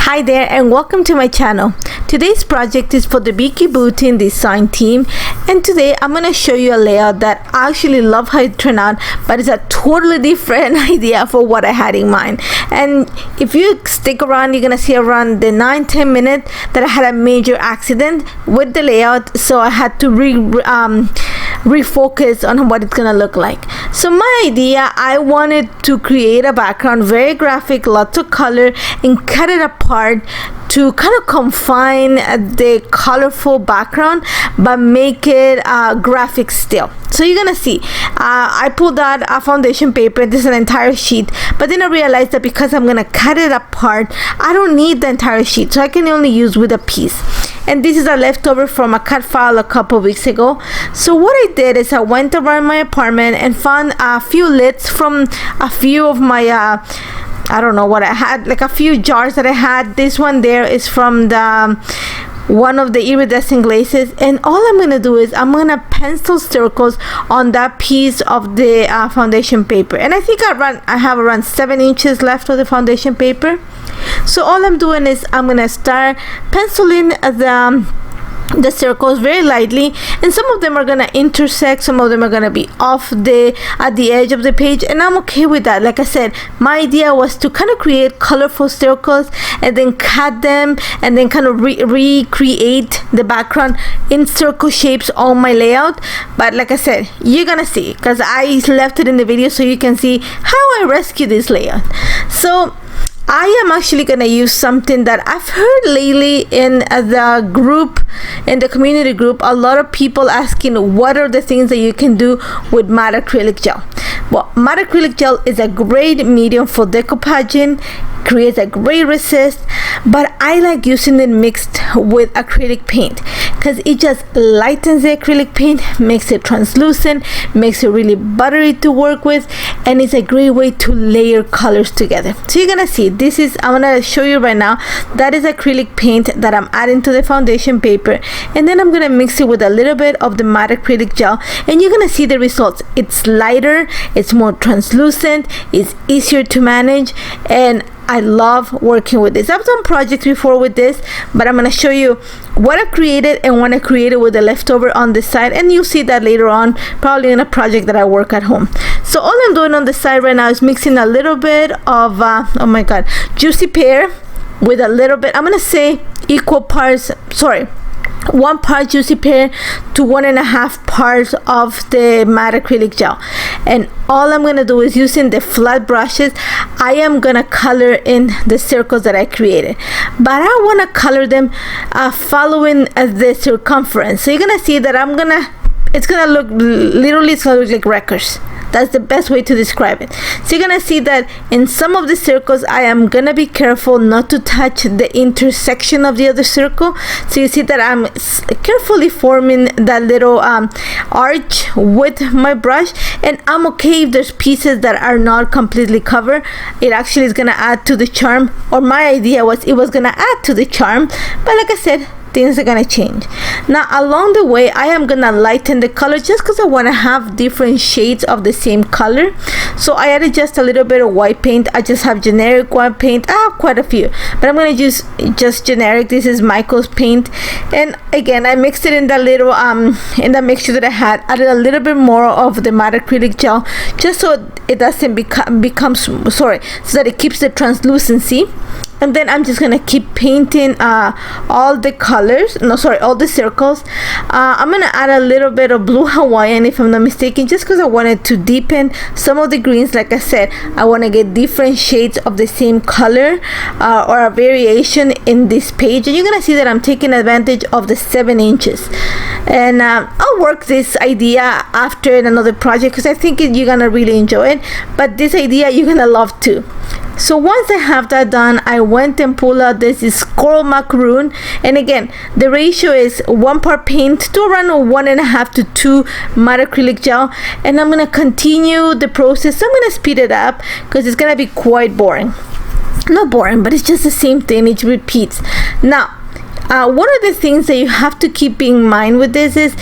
Hi there and welcome to my channel. Today's project is for the Vicki Boutin design team, and today I'm going to show you a layout that I actually love how it turned out, but it's a totally different idea for what I had in mind. And if you stick around, you're going to see around the 9-10 minutes that I had a major accident with the layout, so I had to refocus on what it's gonna look like. So my idea, I wanted to create a background, very graphic, lots of color, and cut it apart to kind of confine the colorful background but make it graphic still. So you're gonna see I pulled out a foundation paper. This is an entire sheet, but then I realized that because I'm gonna cut it apart, I don't need the entire sheet, so I can only use with a piece. And this is a leftover from a cut file a couple weeks ago. So what I did is I went around my apartment and found a few lids from a few of my I don't know what I had, like a few jars that I had. This one there is from one of the iridescent glazes, and all I'm gonna do is I'm gonna pencil circles on that piece of the foundation paper. And I think I have around 7 inches left of the foundation paper. So all I'm doing is I'm gonna start penciling the circles very lightly, and some of them are gonna intersect, some of them are gonna be at the edge of the page, and I'm okay with that. Like I said, my idea was to kind of create colorful circles and then cut them and then kind of recreate the background in circle shapes on my layout. But like I said, you're gonna see, because I left it in the video so you can see how I rescue this layout. So I am actually gonna use something that I've heard lately in the group, in the community group, a lot of people asking what are the things that you can do with matte acrylic gel. Well, matte acrylic gel is a great medium for decoupaging, creates a great resist, but I like using it mixed with acrylic paint because it just lightens the acrylic paint, makes it translucent, makes it really buttery to work with, and it's a great way to layer colors together. So you're gonna see, this is, I'm gonna show you right now, that is acrylic paint that I'm adding to the foundation paper, and then I'm gonna mix it with a little bit of the matte acrylic gel, and you're gonna see the results. It's lighter, it's more translucent, it's easier to manage, and I love working with this. I've done projects before with this, but I'm going to show you what I created and what I created with the leftover on this side, and you'll see that later on, probably in a project that I work at home. So all I'm doing on the side right now is mixing a little bit of oh my god, juicy pear with a little bit, I'm going to say equal parts, 1 part juicy pear to 1.5 parts of the matte acrylic gel. And all I'm gonna do is, using the flat brushes, I am gonna color in the circles that I created, but I want to color them following the circumference. So you're gonna see that it's gonna look like records. That's the best way to describe it. So you're gonna see that in some of the circles I am gonna be careful not to touch the intersection of the other circle. So you see that I'm carefully forming that little arch with my brush, and I'm okay if there's pieces that are not completely covered. It actually is gonna add to the charm, or my idea was it was gonna add to the charm, but like I said, things are gonna change. Now along the way, I am gonna lighten the color just because I want to have different shades of the same color. So I added just a little bit of white paint. I just have generic white paint. I have quite a few, but I'm gonna use just generic. This is Michael's paint, and again I mixed it in that little in the mixture that I had. Added a little bit more of the matte acrylic gel just so it doesn't so that it keeps the translucency. And then I'm just gonna keep painting all the circles. I'm gonna add a little bit of blue Hawaiian, if I'm not mistaken, just because I wanted to deepen some of the greens. Like I said, I want to get different shades of the same color or a variation in this page. And you're gonna see that I'm taking advantage of the 7 inches, and I'll work this idea after in another project because I think you're gonna really enjoy it, but this idea you're gonna love too. So once I have that done, I went and pulled out this coral macaroon, and again the ratio is 1 part paint to around 1.5 to 2 matte acrylic gel, and I'm gonna continue the process. I'm gonna speed it up because it's gonna be quite boring. Not boring, but it's just the same thing, it repeats. Now one of the things that you have to keep in mind with this is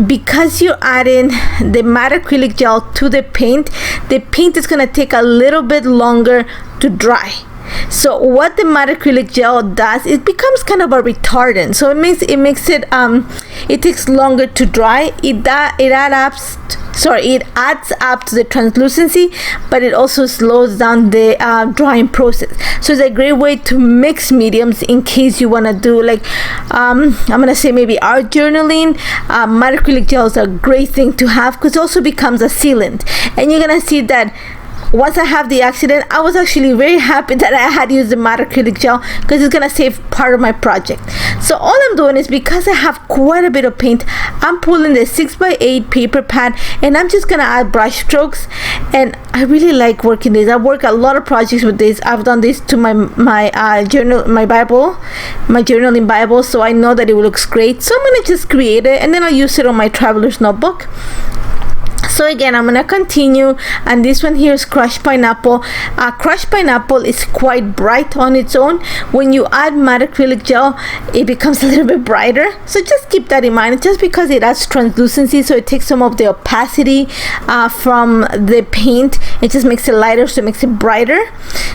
because you're adding the matte acrylic gel to the paint is going to take a little bit longer to dry. So what the matte acrylic gel does, it becomes kind of a retardant. So it makes it it takes longer to dry. It adds up to the translucency, but it also slows down the drying process. So it's a great way to mix mediums in case you want to do, like, I'm gonna say maybe art journaling. Matte acrylic gel is a great thing to have because it also becomes a sealant. And you're gonna see that once I have the accident, I was actually very happy that I had used the matte acrylic gel because it's gonna save part of my project. So all I'm doing is, because I have quite a bit of paint, I'm pulling the 6x8 paper pad and I'm just gonna add brush strokes. And I really like working this. I work a lot of projects with this. I've done this to my journal, my journaling Bible, so I know that it looks great. So I'm gonna just create it and then I'll use it on my traveler's notebook. So again, I'm gonna continue, and this one here is crushed pineapple. Crushed pineapple is quite bright on its own. When you add matte acrylic gel, it becomes a little bit brighter. So just keep that in mind. Just because it adds translucency, so it takes some of the opacity from the paint. It just makes it lighter, so it makes it brighter.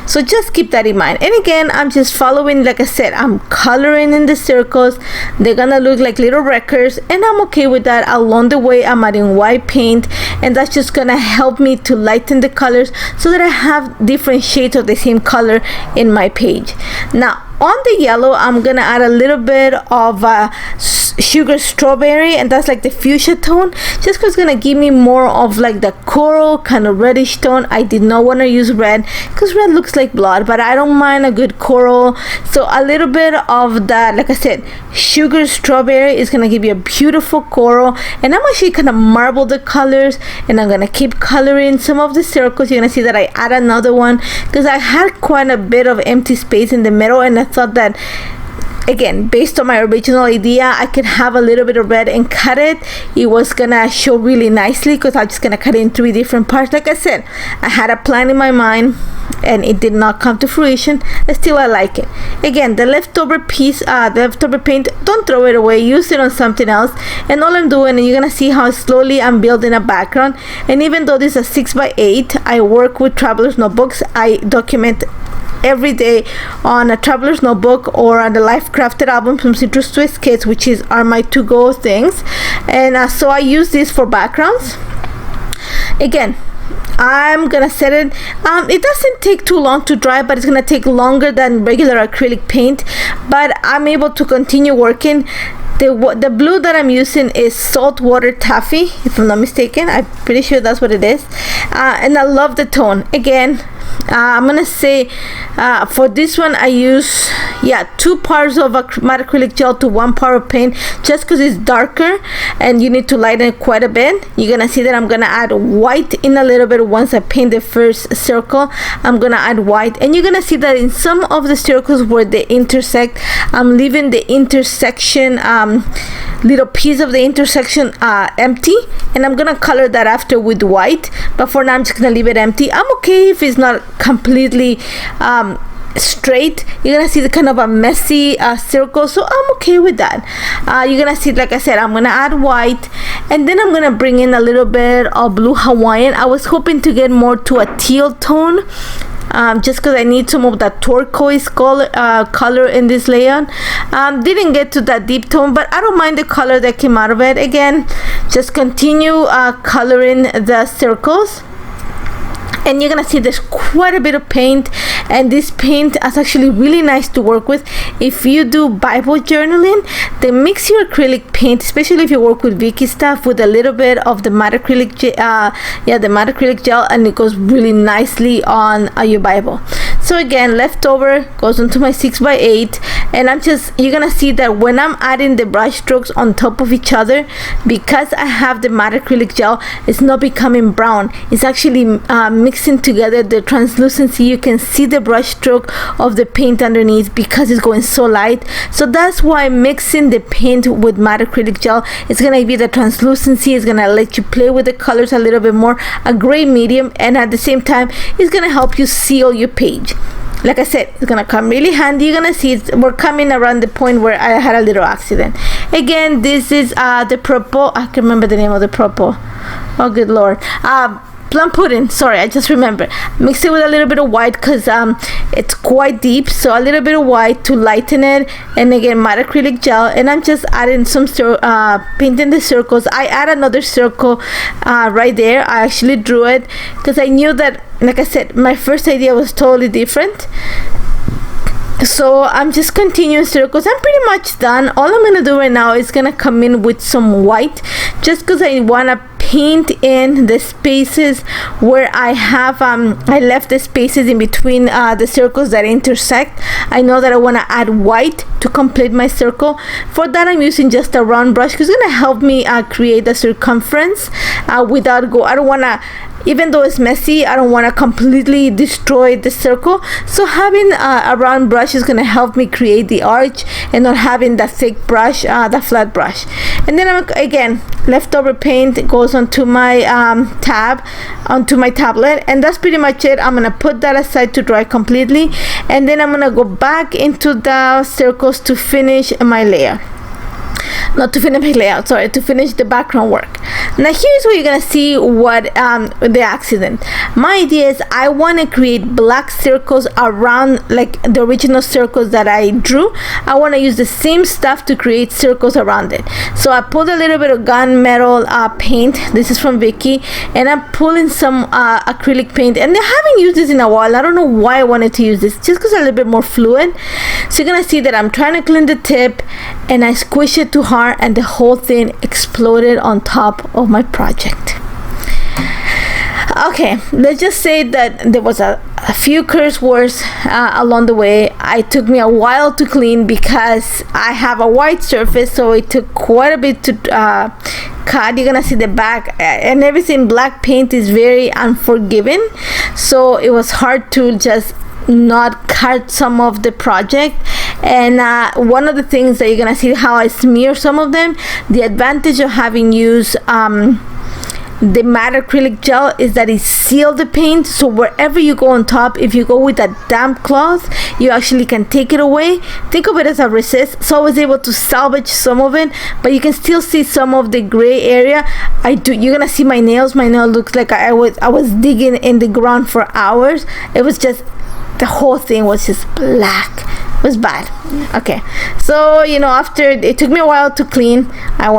So just keep that in mind. And again, I'm just following, like I said, I'm coloring in the circles. They're gonna look like little records, and I'm okay with that. Along the way, I'm adding white paint, and that's just gonna help me to lighten the colors so that I have different shades of the same color in my page. Now on the yellow, I'm gonna add a little bit of sugar strawberry, and that's like the fuchsia tone, just because it's gonna give me more of like the coral kind of reddish tone. I did not want to use red because red looks like blood, but I don't mind a good coral. So a little bit of that, like I said, sugar strawberry is gonna give you a beautiful coral. And I'm actually gonna marble the colors, and I'm gonna keep coloring some of the circles. You're gonna see that I add another one because I had quite a bit of empty space in the middle, and I thought that, again, based on my original idea, I could have a little bit of red and cut it. It was gonna show really nicely because I'm just gonna cut it in 3 different parts. Like I said, I had a plan in my mind and it did not come to fruition. Still, I like it. Again, the leftover piece, the leftover paint, don't throw it away. Use it on something else. And all I'm doing, and you're gonna see how slowly I'm building a background. And even though this is a 6x8, I work with traveler's notebooks. I document every day on a traveler's notebook or on the Life Crafted album from Citrus Twist Kits, which are my to-go things. And so I use this for backgrounds. Again, I'm gonna set it. It doesn't take too long to dry, but it's gonna take longer than regular acrylic paint, but I'm able to continue working. The blue that I'm using is saltwater taffy, if I'm not mistaken. I'm pretty sure that's what it is. And I love the tone. Again, I'm gonna say for this one I use 2 parts of matte acrylic gel to 1 part of paint, just because it's darker and you need to lighten it quite a bit. You're gonna see that I'm gonna add white in a little bit. Once I paint the first circle, I'm gonna add white, and you're gonna see that in some of the circles where they intersect, I'm leaving the intersection little piece of the intersection empty, and I'm gonna color that after with white, but for now I'm just gonna leave it empty. I'm okay if it's not completely straight. You're gonna see the kind of a messy circle, so I'm okay with that. You're gonna see, like I said, I'm gonna add white, and then I'm gonna bring in a little bit of blue Hawaiian. I was hoping to get more to a teal tone, just because I need some of that turquoise color in this layout. Didn't get to that deep tone, but I don't mind the color that came out of it. Again, just continue coloring the circles. And you're gonna see there's quite a bit of paint, and this paint is actually really nice to work with. If you do Bible journaling, then mix your acrylic paint, especially if you work with Vicki stuff, with a little bit of the matte acrylic the matte acrylic gel, and it goes really nicely on your Bible. So again, leftover goes onto my 6x8, and you're gonna see that when I'm adding the brush strokes on top of each other, because I have the matte acrylic gel, it's not becoming brown. It's actually mixing together the translucency. You can see the brush stroke of the paint underneath because it's going so light. So that's why mixing the paint with matte acrylic gel is gonna give you the translucency. It's gonna let you play with the colors a little bit more, a great medium, and at the same time it's gonna help you seal your page. Like I said, it's gonna come really handy. You're gonna see we're coming around the point where I had a little accident. Again, this is the purple. I can remember the name of the purple. Oh good lord. plum pudding, sorry, I just remember. Mix it with a little bit of white because it's quite deep, so a little bit of white to lighten it, and again matte acrylic gel, and I'm just adding some painting the circles. I add another circle right there. I actually drew it because I knew that, like I said, my first idea was totally different. So I'm just continuing circles. I'm pretty much done. All I'm gonna do right now is gonna come in with some white, just because I wanna paint in the spaces where I have I left the spaces in between the circles that intersect. I know that I want to add white to complete my circle. For that, I'm using just a round brush because it's gonna help me create a circumference without I don't want to, even though it's messy, I don't want to completely destroy the circle. So having a round brush is going to help me create the arch and not having that thick brush, the flat brush. And then again, leftover paint goes onto my onto my tablet, and that's pretty much it. I'm going to put that aside to dry completely, and then I'm going to go back into the circles to finish my layer. Not to finish my layout, sorry, to finish the background work. Now here's where you're gonna see what the accident. My idea is I want to create black circles around like the original circles that I drew. I want to use the same stuff to create circles around it. So I pulled a little bit of gunmetal paint. This is from Vicki, and I'm pulling some acrylic paint, and I haven't used this in a while. I don't know why I wanted to use this, just because it's a little bit more fluid. So you're gonna see that I'm trying to clean the tip, and I squish it too hard, and the whole thing exploded on top of my project. Okay, let's just say that there was a few curse words along the way. It took me a while to clean because I have a white surface, so it took quite a bit to cut. You're gonna see the back and everything. Black paint is very unforgiving, so it was hard to just not cut some of the project. And one of the things that you're gonna see how I smear some of them, the advantage of having used the matte acrylic gel is that it seals the paint, so wherever you go on top, if you go with a damp cloth, you actually can take it away. Think of it as a resist, so I was able to salvage some of it, but you can still see some of the gray area. You're gonna see my nails. My nail looks like I was digging in the ground for hours. It was just, the whole thing was just black. It was bad. Okay, so after it took me a while to clean, I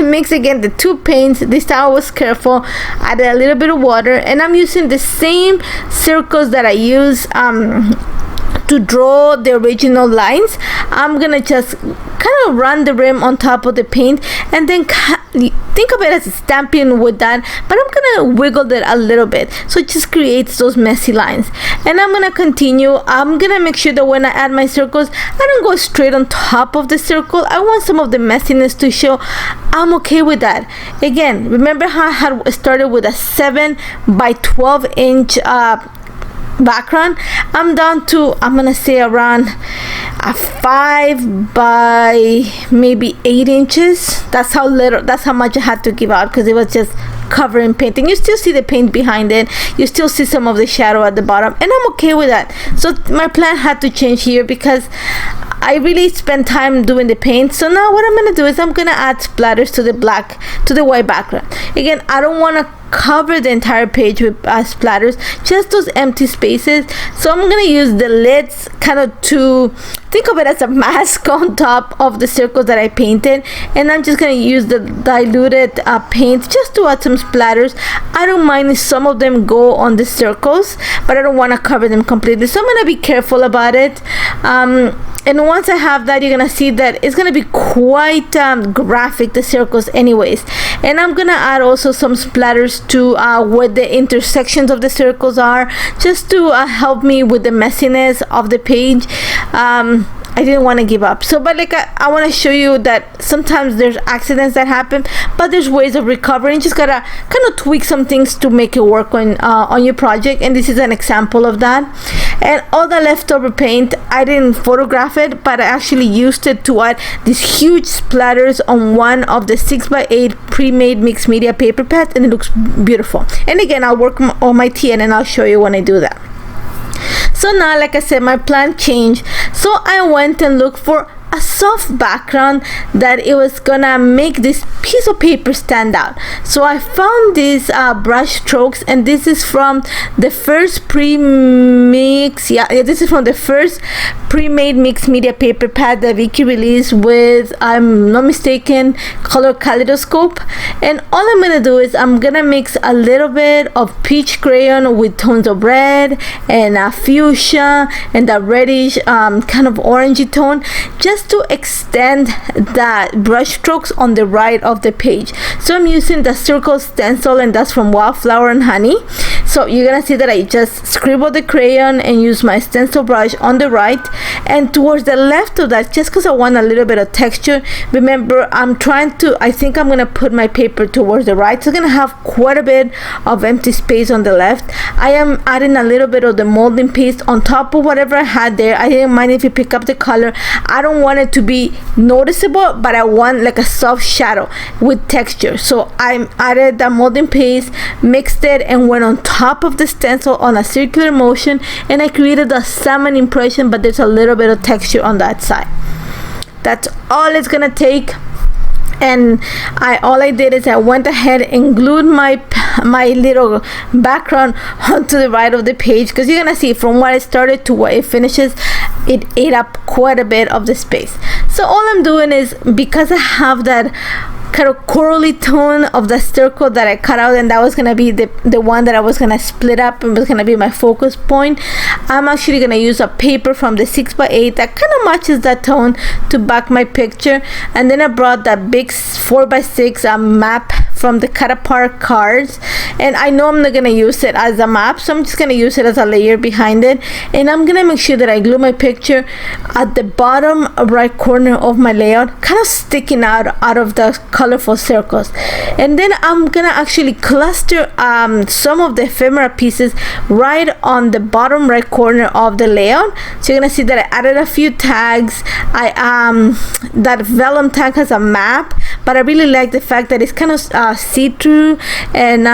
mixed again the two paints. This time I was careful, added a little bit of water, and I'm using the same circles that I use to draw the original lines. I'm gonna just kind of run the rim on top of the paint, and then think of it as stamping with that, but I'm gonna wiggle it a little bit so it just creates those messy lines. And I'm gonna continue. I'm gonna make sure that when I add my circles, I don't go straight on top of the circle. I want some of the messiness to show. I'm okay with that. Again, remember how I had started with a 7 by 12 inch background? I'm down to, I'm gonna say, around a 5 by maybe 8 inches. That's how much I had to give out, because it was just covering paint, and you still see the paint behind it. You still see some of the shadow at the bottom, and I'm okay with that. So my plan had to change here because I really spent time doing the paint. So now what I'm gonna do is I'm gonna add splatters to the white background. Again, I don't want to cover the entire page with splatters, just those empty spaces. So I'm gonna use the lids kind of to think of it as a mask on top of the circles that I painted, and I'm just gonna use the diluted paint just to add some splatters. I don't mind if some of them go on the circles, but I don't want to cover them completely, so I'm gonna be careful about it. And once I have that, you're gonna see that it's gonna be quite graphic, the circles anyways. And I'm gonna add also some splatters to where the intersections of the circles are, just to help me with the messiness of the page. I didn't want to give up. So, but like I want to show you that sometimes there's accidents that happen, but there's ways of recovering. You just gotta kind of tweak some things to make it work on your project, and this is an example of that. And all the leftover paint, I didn't photograph it, but I actually used it to add these huge splatters on one of the 6x8 pre-made mixed media paper pads, and it looks beautiful. And again, I'll work on my TN and I'll show you when I do that. So now, like I said, my plan changed. So I went and looked for a soft background that it was gonna make this piece of paper stand out. So I found these brush strokes, and this is from the first pre-mix, this is from the first pre-made mixed media paper pad that Vicki released with, I'm not mistaken, color kaleidoscope. And all I'm gonna do is I'm gonna mix a little bit of peach crayon with tones of red and fuchsia and that reddish kind of orangey tone, just to extend that brush strokes on the right of the page. So I'm using the circle stencil, and that's from Wildflower and Honey. So you're gonna see that I just scribble the crayon and use my stencil brush on the right, and towards the left of that, just because I want a little bit of texture. Remember, I think I'm gonna put my paper towards the right, so I'm gonna have quite a bit of empty space on the left. I am adding a little bit of the molding paste on top of whatever I had there. I didn't mind if you pick up the color. I don't want it to be noticeable, but I want like a soft shadow with texture. So I added the molding paste, mixed it, and went on top of the stencil on a circular motion, and I created a salmon impression, but there's a little bit of texture on that side. That's all it's gonna take. And all I did is I went ahead and glued my little background onto the right of the page, because you're gonna see from where it started to where it finishes, it ate up quite a bit of the space. So all I'm doing is, because I have that kind of corally tone of the circle that I cut out, and that was gonna be the one that I was gonna split up and was gonna be my focus point, I'm actually gonna use a paper from the 6x8 that kind of matches that tone to back my picture. And then I brought that big 4x6 map from the cut apart cards, and I know I'm not gonna use it as a map, so I'm just gonna use it as a layer behind it. And I'm gonna make sure that I glue my picture at the bottom right corner of my layout, kind of sticking out of the colorful circles. And then I'm gonna actually cluster some of the ephemera pieces right on the bottom right corner of the layout. So you're gonna see that I added a few tags. That vellum tag has a map, but I really like the fact that it's kind of see-through, and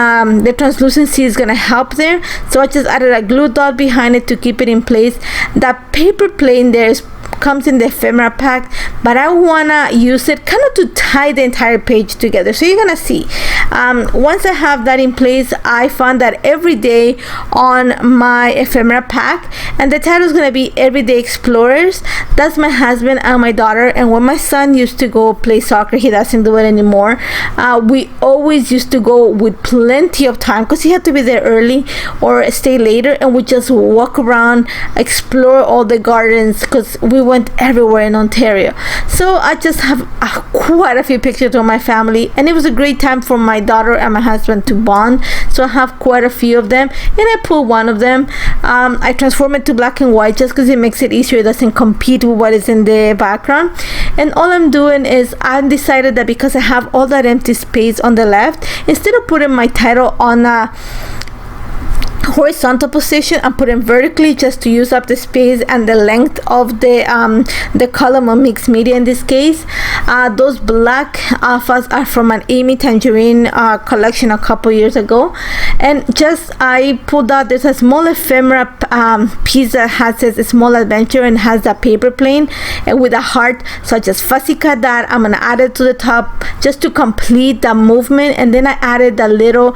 the translucency is gonna help there. So I just added a glue dot behind it to keep it in place. That paper plane there comes in the ephemera pack, but I wanna use it kind of to tie the entire page together. So you're gonna see, once I have that in place, I found that every day on my ephemera pack, and the title is gonna be Everyday Explorers. That's my husband and my daughter. And when my son used to go play soccer, he doesn't do it anymore, we always used to go with plenty of time, because he had to be there early or stay later, and we just walk around, explore all the gardens, because we went everywhere in Ontario. So I just have quite a few pictures of my family, and it was a great time for my daughter and my husband to bond. So I have quite a few of them, and I pull one of them. I transform it to black and white just because it makes it easier. It doesn't compete with what is in the background. And all I'm doing is I decided that because I have all that empty space on the left, instead of putting my title on a horizontal position, I'm putting vertically just to use up the space and the length of the column of mixed media. In this case, those black alphas are from an Amy Tangerine collection a couple years ago, and just I pulled out, there's a small ephemera piece that has a small adventure and has a paper plane and with a heart. So I just fussy cut that. I'm gonna add it to the top just to complete the movement, and then I added a little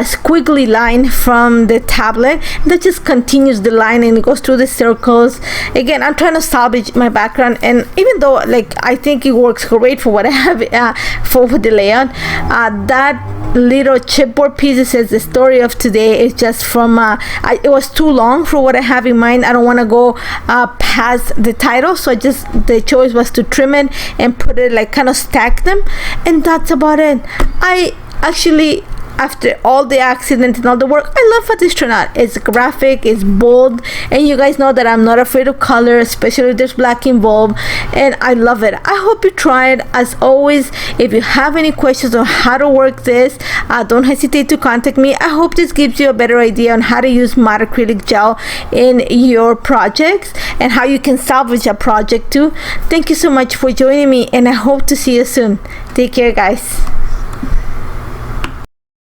squiggly line from the tablet that just continues the line and it goes through the circles. Again, I'm trying to salvage my background, and even though like I think it works great for what I have for the layout, that little chipboard piece that says the story of today is just from it was too long for what I have in mind. I don't want to go past the title, so the choice was to trim it and put it like kind of stack them, and that's about it. I actually, after all the accident and all the work, I love how this turned out. It's graphic, it's bold, and you guys know that I'm not afraid of color, especially if there's black involved, and I love it. I hope you try it. As always, if you have any questions on how to work this, don't hesitate to contact me. I hope this gives you a better idea on how to use matte acrylic gel in your projects and how you can salvage a project too. Thank you so much for joining me, and I hope to see you soon. Take care, guys.